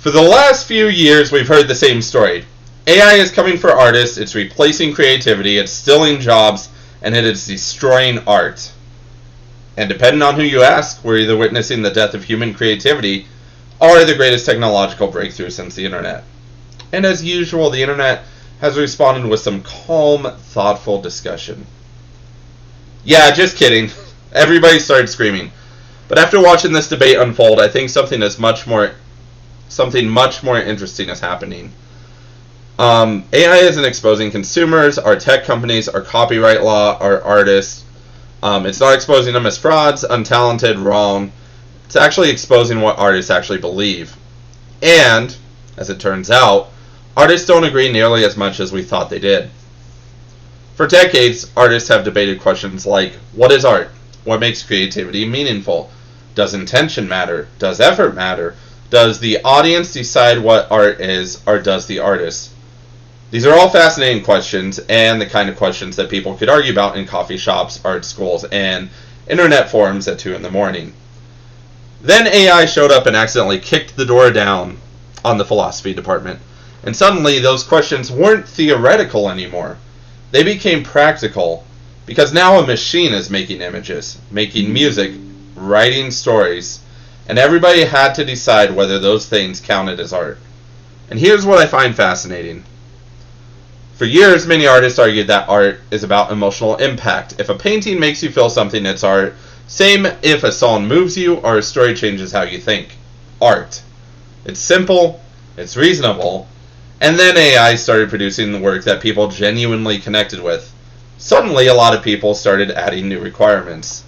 For the last few years, we've heard the same story. AI is coming for artists, it's replacing creativity, it's stealing jobs, and it is destroying art. And depending on who you ask, we're either witnessing the death of human creativity or the greatest technological breakthrough since the internet. And as usual, the internet has responded with some calm, thoughtful discussion. Yeah, just kidding. Everybody started screaming. But after watching this debate unfold, I think something much more interesting is happening. AI isn't exposing consumers, our tech companies, our copyright law, our artists. It's not exposing them as frauds, untalented, wrong. It's actually exposing what artists actually believe. And, as it turns out, artists don't agree nearly as much as we thought they did. For decades, artists have debated questions like, what is art? What makes creativity meaningful? Does intention matter? Does effort matter? Does the audience decide what art is, or does the artist? These are all fascinating questions, and the kind of questions that people could argue about in coffee shops, art schools, and internet forums at 2 in the morning. Then AI showed up and accidentally kicked the door down on the philosophy department. And suddenly, those questions weren't theoretical anymore. They became practical, because now a machine is making images, making music, writing stories, and everybody had to decide whether those things counted as art. And here's what I find fascinating. For years, many artists argued that art is about emotional impact. If a painting makes you feel something, it's art. Same if a song moves you or a story changes how you think. Art. It's simple, it's reasonable, and then AI started producing the work that people genuinely connected with. Suddenly, a lot of people started adding new requirements.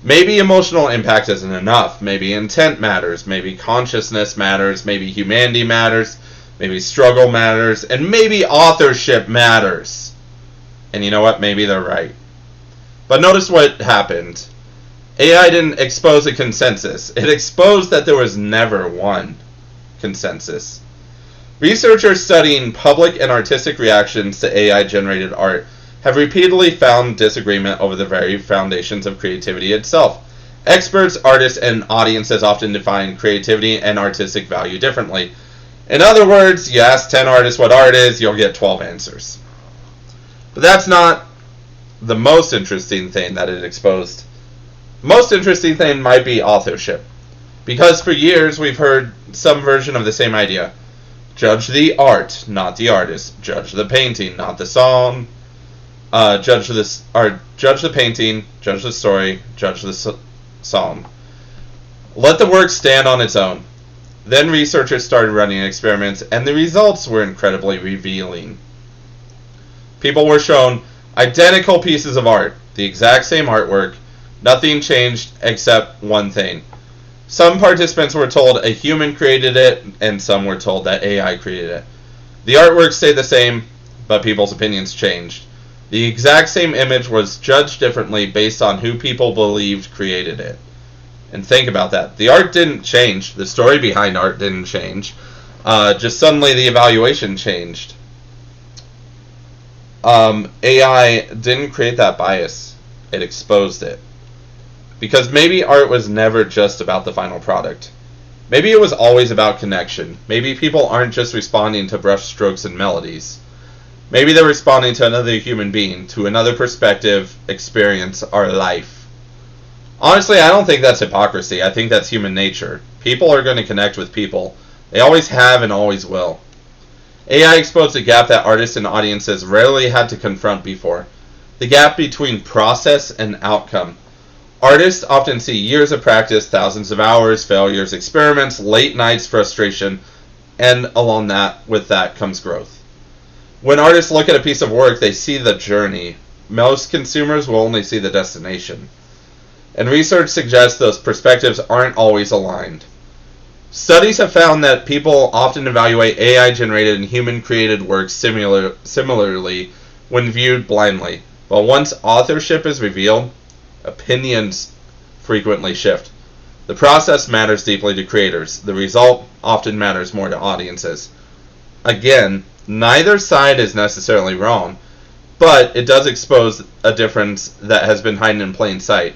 Maybe emotional impact isn't enough. Maybe intent matters. Maybe consciousness matters. Maybe humanity matters. Maybe struggle matters. And maybe authorship matters. And you know what? Maybe they're right. But notice what happened. AI didn't expose a consensus. It exposed that there was never one consensus. Researchers studying public and artistic reactions to AI-generated art have repeatedly found disagreement over the very foundations of creativity itself. Experts, artists, and audiences often define creativity and artistic value differently. In other words, you ask 10 artists what art is, you'll get 12 answers. But that's not the most interesting thing that it exposed. The most interesting thing might be authorship. Because for years we've heard some version of the same idea. Judge the art, not the artist. Judge the painting, not the song. Judge the painting, judge the story, judge the song. Let the work stand on its own. Then researchers started running experiments, and the results were incredibly revealing. People were shown identical pieces of art, the exact same artwork. Nothing changed except one thing. Some participants were told a human created it, and some were told that AI created it. The artwork stayed the same, but people's opinions changed. The exact same image was judged differently based on who people believed created it. And think about that. The art didn't change. The story behind art didn't change. Just suddenly the evaluation changed. AI didn't create that bias. It exposed it. Because maybe art was never just about the final product. Maybe it was always about connection. Maybe people aren't just responding to brush strokes and melodies. Maybe they're responding to another human being, to another perspective, experience, or life. Honestly, I don't think that's hypocrisy. I think that's human nature. People are going to connect with people. They always have and always will. AI exposed a gap that artists and audiences rarely had to confront before. The gap between process and outcome. Artists often see years of practice, thousands of hours, failures, experiments, late nights, frustration, and along with that comes growth. When artists look at a piece of work, they see the journey. Most consumers will only see the destination. And research suggests those perspectives aren't always aligned. Studies have found that people often evaluate AI-generated and human-created works similarly when viewed blindly. But once authorship is revealed, opinions frequently shift. The process matters deeply to creators. The result often matters more to audiences. Again, neither side is necessarily wrong, but it does expose a difference that has been hidden in plain sight.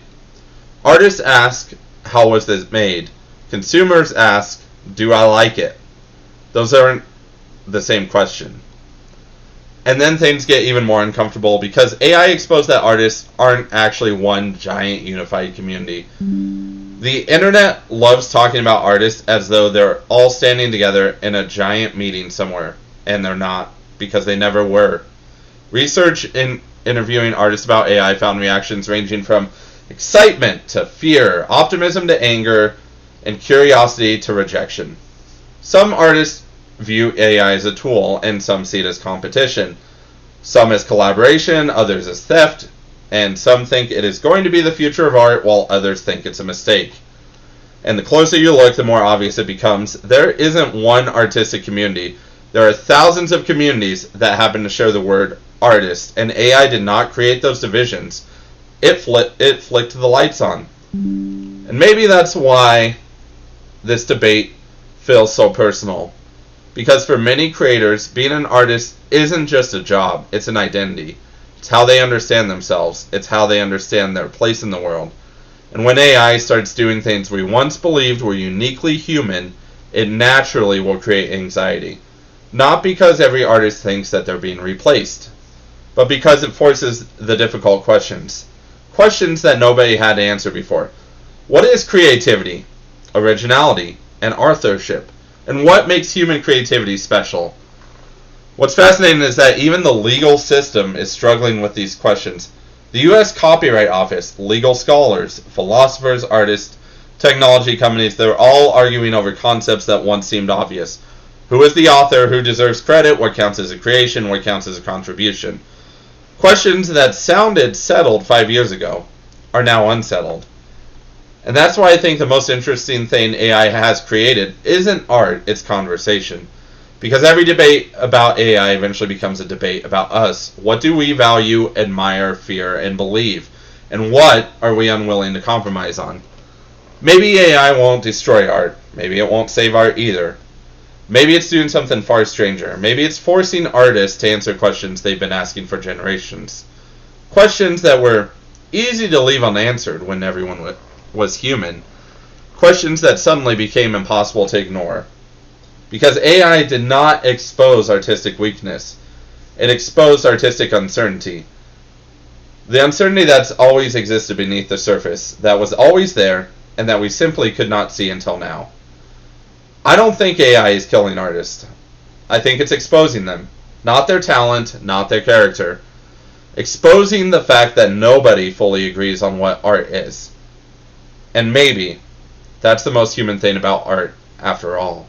Artists ask, how was this made? Consumers ask, do I like it? Those aren't the same question. And then things get even more uncomfortable because AI exposed that artists aren't actually one giant unified community. The internet loves talking about artists as though they're all standing together in a giant meeting somewhere, and they're not, because they never were. Research in interviewing artists about AI found reactions ranging from excitement to fear, optimism to anger, and curiosity to rejection. Some artists view AI as a tool, and some see it as competition. Some as collaboration, others as theft, and some think it is going to be the future of art, while others think it's a mistake. And the closer you look, the more obvious it becomes. There isn't one artistic community. There are thousands of communities that happen to share the word artist, and AI did not create those divisions. It flicked the lights on. And maybe that's why this debate feels so personal. Because for many creators, being an artist isn't just a job, it's an identity. It's how they understand themselves. It's how they understand their place in the world. And when AI starts doing things we once believed were uniquely human, it naturally will create anxiety. Not because every artist thinks that they're being replaced, but because it forces the difficult questions. Questions that nobody had to answer before. What is creativity, originality, and authorship? And what makes human creativity special? What's fascinating is that even the legal system is struggling with these questions. The U.S. Copyright Office, legal scholars, philosophers, artists, technology companies, they're all arguing over concepts that once seemed obvious. Who is the author? Who deserves credit? What counts as a creation? What counts as a contribution? Questions that sounded settled 5 years ago are now unsettled. And that's why I think the most interesting thing AI has created isn't art, it's conversation. Because every debate about AI eventually becomes a debate about us. What do we value, admire, fear, and believe? And what are we unwilling to compromise on? Maybe AI won't destroy art. Maybe it won't save art either. Maybe it's doing something far stranger. Maybe it's forcing artists to answer questions they've been asking for generations. Questions that were easy to leave unanswered when everyone was human. Questions that suddenly became impossible to ignore. Because AI did not expose artistic weakness. It exposed artistic uncertainty. The uncertainty that's always existed beneath the surface, that was always there, and that we simply could not see until now. I don't think AI is killing artists. I think it's exposing them. Not their talent, not their character. Exposing the fact that nobody fully agrees on what art is. And maybe that's the most human thing about art, after all.